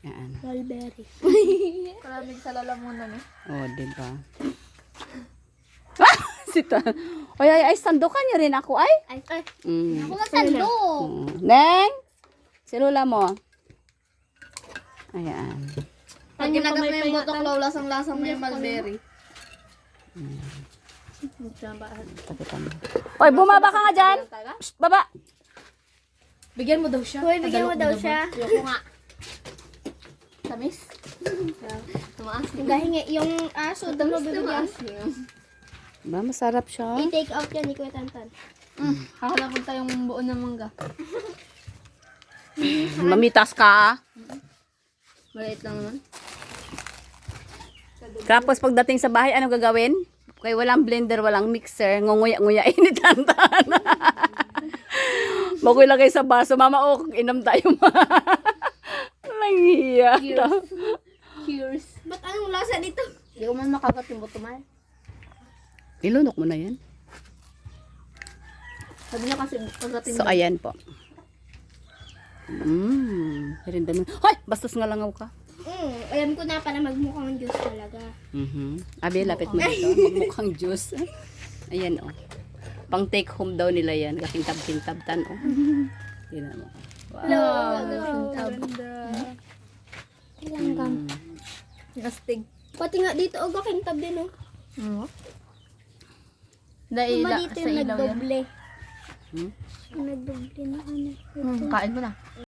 Yan. Mulberry. Kalamig sa lalamunan eh. Oh, diba? Sita. Ay, sandukan niyo rin ako, ay. Ay, Mm. ako magtando. Neng, si Lola mo. Ayan. Pag ginagat mo yung butok law, lasang-lasang mo yung mulberry. Pakita mo. Oy, bumaba ka nga dyan. Shh, baba. Bigyan mo daw siya. Hoy, bigyan mo daw siya. Ayoko nga. Tamis? Tumaas. Gahingi yung aso. Dalo bibigyan. Ba, masarap siya. I-take out yan ni Kuya Tantan. Hahanapin tayong buo ng mangga. Mamitas ka. Maliit lang naman. Tapos pagdating sa bahay, ano gagawin? Kaya walang blender, walang mixer, ngunguya-nguyain ni Tantan. Magulagay sa baso, mama, oh, inom tayo. Langhiya. Cheers. Ba't anong lasa dito? Hindi ko man makagat yung buto man. Ilunok mo na yan. Sabi niya kasi pagdating So, ayan po. Herinda mo. Hoy! Bastos nga langaw ka. Alam ko na pala magmukhang juice talaga. Abi, lapit mo dito. Magmukhang juice. Ayan, oh. Pang take home daw nila yan. Kakintab-kintab-tan, oh. Yan, oh. Langgam. Astig. Pati nga dito, gakintab din oh. Dahil Dito sa yung ilaw yan. nagdoble. Hmm? Yung nagdoble na ano. Kain mo na.